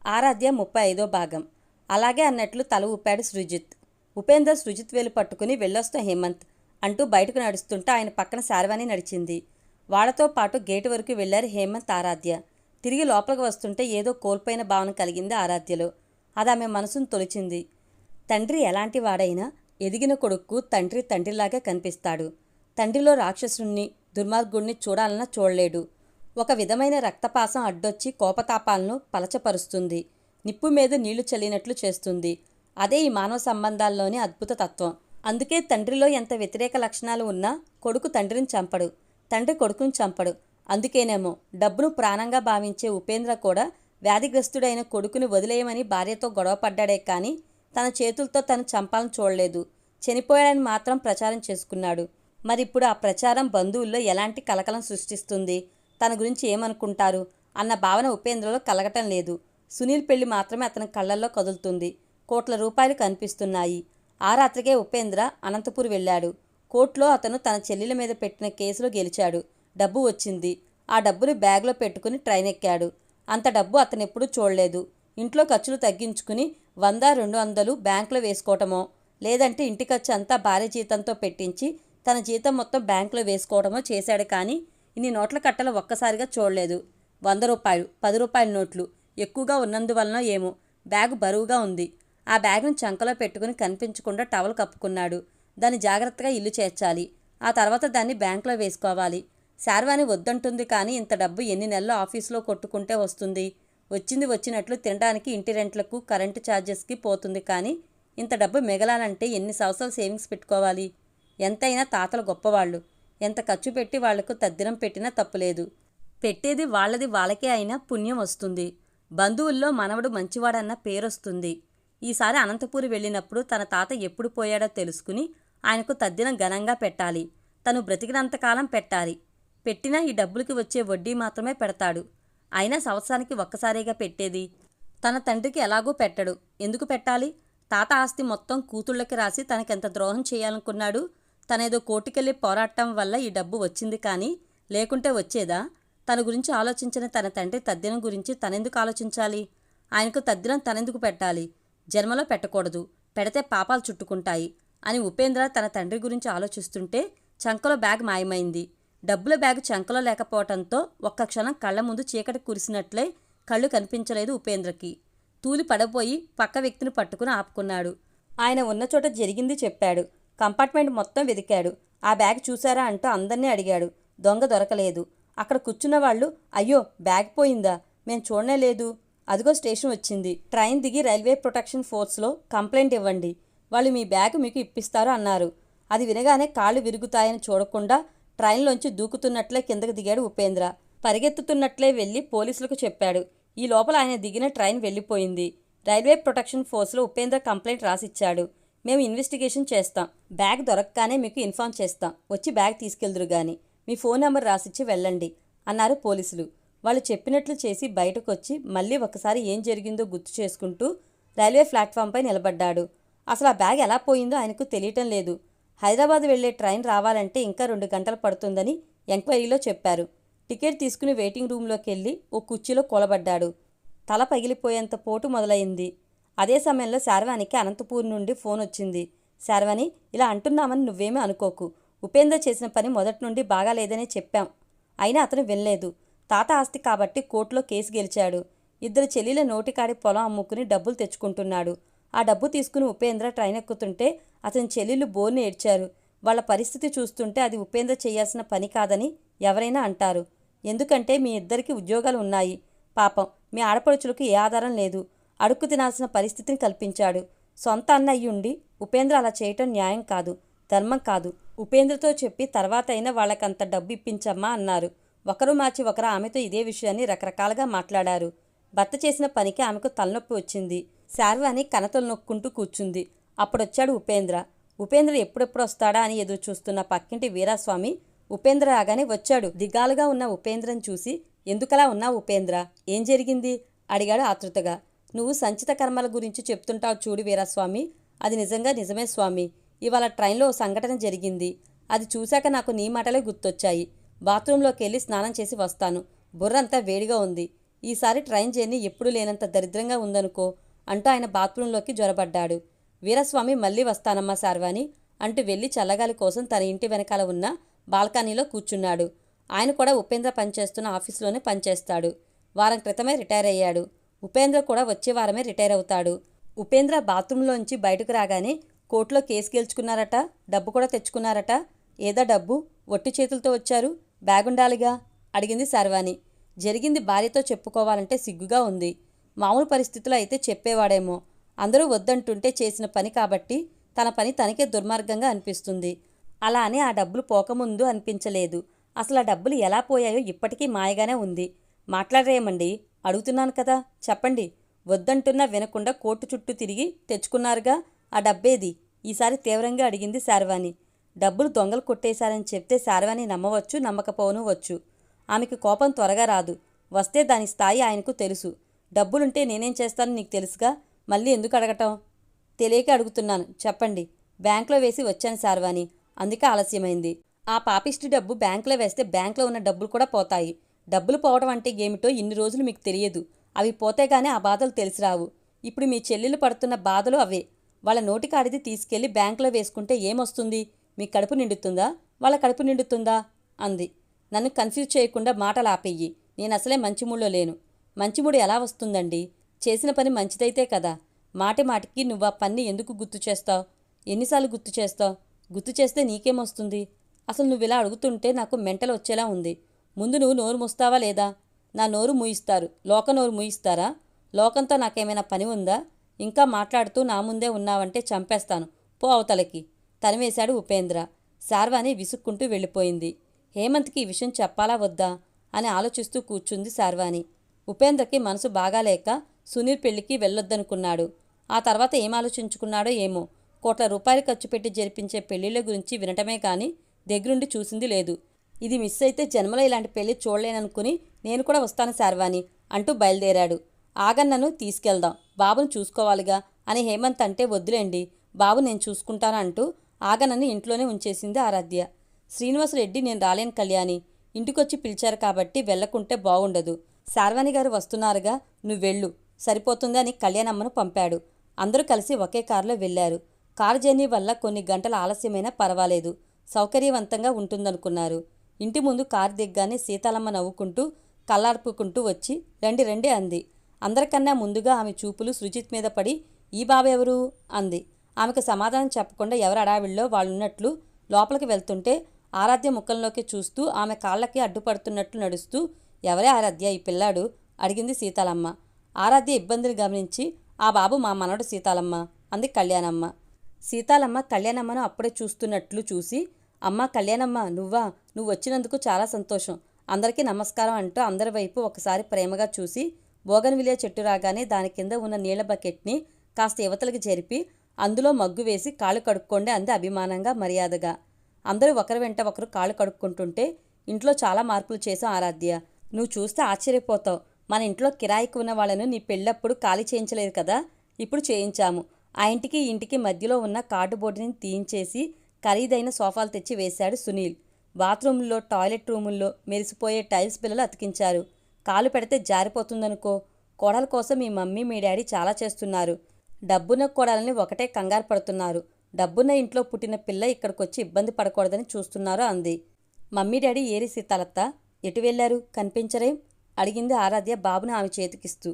ఆరాధ్య 35వ భాగం. అలాగే అన్నట్లు తల ఊపాడు సృజిత్. ఉపేంద్ర సృజిత్ వేలు పట్టుకుని వెళ్ళొస్తా హేమంత్ అంటూ బయటకు నడుస్తుంటే ఆయన పక్కన శార్వాణి నడిచింది. వాళ్లతో పాటు గేటు వరకు వెళ్లారు హేమంత్, ఆరాధ్య. తిరిగి లోపలికి వస్తుంటే ఏదో కోల్పోయిన భావన కలిగింది ఆరాధ్యలో. అది ఆమె మనసును తొలిచింది. తండ్రి ఎలాంటి వాడైనా ఎదిగిన కొడుక్కు తండ్రి తండ్రిలాగే కనిపిస్తాడు. తండ్రిలో రాక్షసుణ్ణి, దుర్మార్గుణ్ణి చూడాలన్నా చూడలేడు. ఒక విధమైన రక్తపాసం అడ్డొచ్చి కోపతాపాలను పలచపరుస్తుంది. నిప్పు మీద నీళ్లు చల్లినట్లు చేస్తుంది. అదే ఈ మానవ సంబంధాల్లోని అద్భుత తత్వం. అందుకే తండ్రిలో ఎంత వ్యతిరేక లక్షణాలు ఉన్నా కొడుకు తండ్రిని చంపడు, తండ్రి కొడుకుని చంపడు. అందుకేనేమో డబ్బును ప్రాణంగా భావించే ఉపేంద్ర కూడా వ్యాధిగ్రస్తుడైన కొడుకుని వదిలేయమని భార్యతో గొడవపడ్డాడే కానీ తన చేతులతో తను చంపాలని చూడలేదు. చనిపోయాడని మాత్రం ప్రచారం చేసుకున్నాడు. మరిప్పుడు ఆ ప్రచారం బంధువుల్లో ఎలాంటి కలకలం సృష్టిస్తుంది, తన గురించి ఏమనుకుంటారు అన్న భావన ఉపేంద్రలో కలగటం లేదు. సునీల్ పెళ్లి మాత్రమే అతని కళ్ళల్లో కదులుతుంది. కోట్ల రూపాయలు కనిపిస్తున్నాయి. ఆ రాత్రికే ఉపేంద్ర అనంతపూర్ వెళ్ళాడు. కోర్టులో అతను తన చెల్లెల మీద పెట్టిన కేసులో గెలిచాడు. డబ్బు వచ్చింది. ఆ డబ్బుని బ్యాగ్లో పెట్టుకుని ట్రైన్ ఎక్కాడు. అంత డబ్బు అతను ఎప్పుడూ చూడలేదు. ఇంట్లో ఖర్చులు తగ్గించుకుని 100-200 బ్యాంకులో వేసుకోవటమో, లేదంటే ఇంటి ఖర్చు అంతా భార్య జీతంతో పెట్టించి తన జీతం మొత్తం బ్యాంకులో వేసుకోవడమో చేశాడు. కానీ ఇన్ని నోట్ల కట్టలు ఒక్కసారిగా చూడలేదు. 100 రూపాయలు, 10 రూపాయల నోట్లు ఎక్కువగా ఉన్నందువలన ఏమో బ్యాగు బరువుగా ఉంది. ఆ బ్యాగ్ను చంకలో పెట్టుకుని కనిపించకుండా టవల్ కప్పుకున్నాడు. దాన్ని జాగ్రత్తగా ఇల్లు చేర్చాలి. ఆ తర్వాత దాన్ని బ్యాంకులో వేసుకోవాలి. శార్వాణి వద్దంటుంది కానీ ఇంత డబ్బు ఎన్ని నెలలు ఆఫీసులో కొట్టుకుంటే వస్తుంది? వచ్చింది వచ్చినట్లు తినడానికి, ఇంటి రెంట్లకు, కరెంటు ఛార్జెస్కి పోతుంది. కానీ ఇంత డబ్బు మిగలాలంటే ఎన్ని సంవత్సరాలు సేవింగ్స్ పెట్టుకోవాలి? ఎంతైనా తాతలు గొప్పవాళ్ళు. ఎంత ఖర్చు పెట్టి వాళ్లకు తద్దినం పెట్టినా తప్పులేదు. పెట్టేది వాళ్లది వాళ్ళకే అయినా పుణ్యం వస్తుంది. బంధువుల్లో మనవడు మంచివాడన్న పేరొస్తుంది. ఈసారి అనంతపూర్ వెళ్ళినప్పుడు తన తాత ఎప్పుడు పోయాడో తెలుసుకుని ఆయనకు తద్దినం ఘనంగా పెట్టాలి. తను బ్రతికినంతకాలం పెట్టాలి. పెట్టినా ఈ డబ్బులకి వచ్చే వడ్డీ మాత్రమే పెడతాడు. అయినా సంవత్సరానికి ఒక్కసారిగా పెట్టేది. తన తండ్రికి ఎలాగూ పెట్టడు. ఎందుకు పెట్టాలి? తాత ఆస్తి మొత్తం కూతుళ్ళకి రాసి తనకెంత ద్రోహం చేయాలనుకున్నాడు. తనేదో కోర్టుకెళ్ళి పోరాటం వల్ల ఈ డబ్బు వచ్చింది కానీ లేకుంటే వచ్చేదా? తన గురించి ఆలోచించిన తన తండ్రి తద్దినం గురించి తనెందుకు ఆలోచించాలి? ఆయనకు తద్దినం తనెందుకు పెట్టాలి? జన్మలో పెట్టకూడదు, పెడితే పాపాలు చుట్టుకుంటాయి అని ఉపేంద్ర తన తండ్రి గురించి ఆలోచిస్తుంటే చంకలో బ్యాగ్ మాయమైంది. డబ్బుల బ్యాగ్ చంకలో లేకపోవటంతో ఒక్క క్షణం కళ్ల ముందు చీకటి కురిసినట్లే కళ్ళు కనిపించలేదు ఉపేంద్రకి. తూలి పడబోయి పక్క వ్యక్తిని పట్టుకుని ఆపుకున్నాడు. ఆయన ఉన్న చోట జరిగింది చెప్పాడు. కంపార్ట్మెంట్ మొత్తం వెతికాడు. ఆ బ్యాగ్ చూసారా అంటూ అందరినీ అడిగాడు. దొంగ దొరకలేదు. అక్కడ కూర్చున్న వాళ్ళు, అయ్యో బ్యాగ్ పోయిందా, మేం చూడనే లేదు, అదిగో స్టేషన్ వచ్చింది, ట్రైన్ దిగి రైల్వే ప్రొటెక్షన్ ఫోర్స్లో కంప్లైంట్ ఇవ్వండి, వాళ్ళు మీ బ్యాగ్ మీకు ఇప్పిస్తారు అన్నారు. అది వినగానే కాళ్ళు విరుగుతాయని చూడకుండా ట్రైన్లోంచి దూకుతున్నట్లే కిందకు దిగాడు ఉపేంద్ర. పరిగెత్తుతున్నట్లే వెళ్ళి పోలీసులకు చెప్పాడు. ఈ లోపల ఆయన దిగిన ట్రైన్ వెళ్ళిపోయింది. రైల్వే ప్రొటెక్షన్ ఫోర్స్లో ఉపేంద్ర కంప్లైంట్ రాసిచ్చాడు. మేము ఇన్వెస్టిగేషన్ చేస్తాం, బ్యాగ్ దొరకగానే మీకు ఇన్ఫార్మ్ చేస్తాం, వచ్చి బ్యాగ్ తీసుకెళ్దురు గాని, మీ ఫోన్ నెంబర్ రాసిచ్చి వెళ్ళండి అన్నారు పోలీసులు. వాళ్ళు చెప్పినట్లు చేసి బయటకు వచ్చి మళ్ళీ ఒకసారి ఏం జరిగిందో గుర్తు చేసుకుంటూ రైల్వే ప్లాట్ఫామ్పై నిలబడ్డాడు. అసలు ఆ బ్యాగ్ ఎలా పోయిందో ఆయనకు తెలియటం లేదు. హైదరాబాద్ వెళ్లే ట్రైన్ రావాలంటే ఇంకా 2 గంటలు పడుతుందని ఎంక్వైరీలో చెప్పారు. టికెట్ తీసుకుని వెయిటింగ్ రూమ్లోకి వెళ్ళి ఓ కుర్చీలో కూలబడ్డాడు. తల పగిలిపోయేంత పోటు మొదలైంది. అదే సమయంలో శార్వాణికి అనంతపూర్ నుండి ఫోన్ వచ్చింది. శార్వాణి, ఇలా అంటున్నామని నువ్వేమీ అనుకోకు. ఉపేంద్ర చేసిన పని మొదటి నుండి బాగాలేదనే చెప్పాం. అయినా అతను వినలేదు. తాత ఆస్తి కాబట్టి కోర్టులో కేసు గెలిచాడు. 2 చెల్లెల నోటికాడి పొలం అమ్ముకుని డబ్బులు తెచ్చుకుంటున్నాడు. ఆ డబ్బు తీసుకుని ఉపేంద్ర ట్రైన్ ఎక్కుతుంటే అతని చెల్లెళ్ళు బోర్ని ఏడ్చారు. వాళ్ళ పరిస్థితి చూస్తుంటే అది ఉపేంద్ర చేయాల్సిన పని కాదని ఎవరైనా అంటారు. ఎందుకంటే మీ ఇద్దరికి ఉద్యోగాలు ఉన్నాయి. పాపం మీ ఆడపడుచులకు ఏ ఆధారం లేదు. అడుక్కు తినాల్సిన పరిస్థితిని కల్పించాడు. సొంత అన్న అయ్యుండి ఉపేంద్ర అలా చేయటం న్యాయం కాదు, ధర్మం కాదు. ఉపేంద్రతో చెప్పి తర్వాత అయినా వాళ్ళకంత డబ్బు ఇప్పించమ్మా అన్నారు. ఒకరు మార్చి ఒకరు ఆమెతో ఇదే విషయాన్ని రకరకాలుగా మాట్లాడారు. భర్త చేసిన పనికి ఆమెకు తలనొప్పి వచ్చింది. శార్వాణి కనతలు నొక్కుంటూ కూర్చుంది. అప్పుడొచ్చాడు ఉపేంద్ర. ఉపేంద్ర ఎప్పుడెప్పుడు వస్తాడా అని ఎదురు చూస్తున్న పక్కింటి వీరాస్వామి ఉపేంద్ర రాగానే వచ్చాడు. దిగాలుగా ఉన్న ఉపేంద్రని చూసి, ఎందుకలా ఉన్నావు ఉపేంద్ర, ఏం జరిగింది అడిగాడు ఆతృతగా. నువ్వు సంచిత కర్మల గురించి చెప్తుంటావు చూడు వీరాస్వామి, అది నిజమే స్వామి. ఇవాళ ట్రైన్లో ఓ సంఘటన జరిగింది. అది చూశాక నాకు నీ మాటలే గుర్తొచ్చాయి. బాత్రూంలోకి వెళ్ళి స్నానం చేసి వస్తాను. బుర్రంతా వేడిగా ఉంది. ఈసారి ట్రైన్ జర్నీ ఎప్పుడూ లేనంత దరిద్రంగా ఉందనుకో అంటూ ఆయన బాత్రూంలోకి జొరబడ్డాడు. వీరస్వామి మళ్ళీ వస్తానమ్మా శార్వాణి అంటూ వెళ్ళి చల్లగాలి కోసం తన ఇంటి వెనకాల ఉన్న బాల్కనీలో కూర్చున్నాడు. ఆయన కూడా ఉపేంద్ర పనిచేస్తున్న ఆఫీసులోనే పనిచేస్తాడు. వారం క్రితమే రిటైర్ అయ్యాడు. ఉపేంద్ర కూడా వచ్చే వారమే రిటైర్ అవుతాడు. ఉపేంద్ర బాత్రూంలోంచి బయటకు రాగానే కోర్టులో కేసు గెలుచుకున్నారట, డబ్బు కూడా తెచ్చుకున్నారట. ఏదా డబ్బు? ఒట్టి చేతులతో వచ్చారు, బ్యాగుండాలిగా అడిగింది శార్వాణి. జరిగింది భార్యతో చెప్పుకోవాలంటే సిగ్గుగా ఉంది. మామూలు పరిస్థితుల్లో అయితే చెప్పేవాడేమో. అందరూ వద్దంటుంటే చేసిన పని కాబట్టి తన పని తనకే దుర్మార్గంగా అనిపిస్తుంది. అలా అని ఆ డబ్బులు పోకముందు అనిపించలేదు. అసలు ఆ డబ్బులు ఎలా పోయాయో ఇప్పటికీ మాయగానే ఉంది. మాట్లాడరేమండి? అడుగుతున్నాను కదా, చెప్పండి. వద్దంటున్నా వినకుండా కోర్టు చుట్టూ తిరిగి తెచ్చుకున్నారుగా, ఆ డబ్బేది? ఈసారి తీవ్రంగా అడిగింది శార్వాణి. డబ్బులు దొంగలు కొట్టేశారని చెప్తే శార్వాణి నమ్మవచ్చు, నమ్మకపోను వచ్చు. ఆమెకు కోపం త్వరగా రాదు. వస్తే దాని స్థాయి ఆయనకు తెలుసు. డబ్బులుంటే నేనేం చేస్తానో నీకు తెలుసుగా, మళ్ళీ ఎందుకు అడగటం? తెలియక అడుగుతున్నాను, చెప్పండి. బ్యాంకులో వేసి వచ్చాను శార్వాణి, అందుకే ఆలస్యమైంది. ఆ పాపిష్టి డబ్బు బ్యాంకులో వేస్తే బ్యాంకులో ఉన్న డబ్బులు కూడా పోతాయి. డబ్బులు పోవడం అంటే ఏమిటో ఇన్ని రోజులు మీకు తెలియదు. అవి పోతే గానీ ఆ బాధలు తెలిసిరావు. ఇప్పుడు మీ చెల్లెలు పడుతున్న బాధలు అవే. వాళ్ళ నోటికాడిది తీసుకెళ్లి బ్యాంకులో వేసుకుంటే ఏమొస్తుంది? మీ కడుపు నిండుతుందా, వాళ్ళ కడుపు నిండుతుందా అంది. నన్ను కన్ఫ్యూజ్ చేయకుండా మాటలు ఆపేయి. నేను అసలే మంచిమూడులో లేను. మంచిమూడు ఎలా వస్తుందండి? చేసిన పని మంచిదైతే కదా. మాటి మాటికి నువ్వు ఆ పని ఎందుకు గుర్తు చేస్తావు? ఎన్నిసార్లు గుర్తు చేస్తావు? గుర్తు చేస్తే నీకేమొస్తుంది? అసలు నువ్వు ఇలా అడుగుతుంటే నాకు మెంటలు వచ్చేలా ఉంది. ముందు నువ్వు నోరు మూస్తావా లేదా? నా నోరు మూయిస్తారు, లోక నోరు మూయిస్తారా? లోకంతో నాకేమైనా పని ఉందా? ఇంకా మాట్లాడుతూ నా ముందే ఉన్నావంటే చంపేస్తాను, పో అవతలకి తరిమేశాడు ఉపేంద్ర. శార్వాణి విసుక్కుంటూ వెళ్ళిపోయింది. హేమంత్కి ఈ విషయం చెప్పాలా వద్దా అని ఆలోచిస్తూ కూర్చుంది శార్వాణి. ఉపేంద్రకి మనసు బాగాలేక సునీల్ పెళ్లికి వెళ్ళొద్దనుకున్నాడు. ఆ తర్వాత ఏం ఆలోచించుకున్నాడో ఏమో. కోట్ల రూపాయలు ఖర్చు పెట్టి జరిపించే పెళ్లిళ్ళ గురించి వినటమే కానీ దగ్గరుండి చూసింది లేదు. ఇది మిస్ అయితే జన్మలో ఇలాంటి పెళ్లి చూడలేననుకుని నేను కూడా వస్తాను శార్వాణి అంటూ బయలుదేరాడు. ఆగన్నను తీసుకెళ్దాం, బాబును చూసుకోవాలిగా అని హేమంత్ అంటే వద్దులేండి, బాబు నేను చూసుకుంటాను అంటూ ఆగన్నని ఇంట్లోనే ఉంచేసింది ఆరాధ్య. శ్రీనివాసరెడ్డి నేను రాలేను కళ్యాణి, ఇంటికొచ్చి పిలిచారు కాబట్టి వెళ్లకుంటే బాగుండదు. శార్వాణి గారు వస్తున్నారుగా, నువ్వెళ్ళు సరిపోతుంది అని కళ్యాణమ్మను పంపాడు. అందరూ కలిసి ఒకే కారులో వెళ్లారు. కారు జర్నీ వల్ల కొన్ని గంటల ఆలస్యమైనా పర్వాలేదు, సౌకర్యవంతంగా ఉంటుందనుకున్నారు. ఇంటి ముందు కారు దిగ్గానే సీతాలమ్మ నవ్వుకుంటూ కళ్ళార్పుకుంటూ వచ్చి రండి రండి అంది. అందరికన్నా ముందుగా ఆమె చూపులు సృజిత్ మీద పడి ఈ బాబెవరు అంది. ఆమెకు సమాధానం చెప్పకుండా ఎవరు అడావిళ్ళో వాళ్ళున్నట్లు లోపలికి వెళ్తుంటే ఆరాధ్య ముఖంలోకి చూస్తూ ఆమె కాళ్ళకి అడ్డుపడుతున్నట్లు నడుస్తూ ఎవరే ఆరాధ్య ఈ పిల్లాడు అడిగింది సీతాలమ్మ. ఆరాధ్య ఇబ్బందిని గమనించి ఆ బాబు మా మనవడు సీతాలమ్మ అంది కళ్యాణమ్మ. సీతాలమ్మ కళ్యాణమ్మను అప్పుడే చూస్తున్నట్లు చూసి అమ్మా కళ్యాణమ్మ నువ్వు వచ్చినందుకు చాలా సంతోషం, అందరికీ నమస్కారం అంటూ అందరి వైపు ఒకసారి ప్రేమగా చూసి బోగన్విలియా చెట్టు రాగానే దాని కింద ఉన్న నీళ్ల బకెట్ని కాస్త యువతలకి జరిపి అందులో మగ్గు వేసి కాళ్ళు కడుక్కోండి అంది అభిమానంగా మర్యాదగా. అందరూ ఒకరి వెంట ఒకరు కాళ్ళు కడుక్కుంటుంటే ఇంట్లో చాలా మార్పులు చేశాం ఆరాధ్య, నువ్వు చూస్తే ఆశ్చర్యపోతావు. మన ఇంట్లో కిరాయికి ఉన్న వాళ్ళను నీ పెళ్ళప్పుడు ఖాళీ చేయించలేదు కదా, ఇప్పుడు చేయించాము. ఆ ఇంటికి ఇంటికి మధ్యలో ఉన్న కార్డుబోర్డుని తీయించేసి ఖరీదైన సోఫాలు తెచ్చి వేశాడు సునీల్. బాత్రూంలో టాయిలెట్ రూముల్లో మెరిసిపోయే టైల్స్ బిల్లలు అతికించారు. కాలు పెడితే జారిపోతుందనుకో. కోడల కోసం మీ మమ్మీ మీ డాడీ చాలా చేస్తున్నారు. డబ్బున్న కోడలని ఒకటే కంగారు పడుతున్నారు. డబ్బున్న ఇంట్లో పుట్టిన పిల్ల ఇక్కడికొచ్చి ఇబ్బంది పడకూడదని చూస్తున్నారు అంది. మమ్మీ డాడీ ఏరి సీతాలత్త ఎటు వెళ్ళారు, కనిపించరేం అడిగింది ఆరాధ్య బాబును ఆమె చేతికిస్తూ.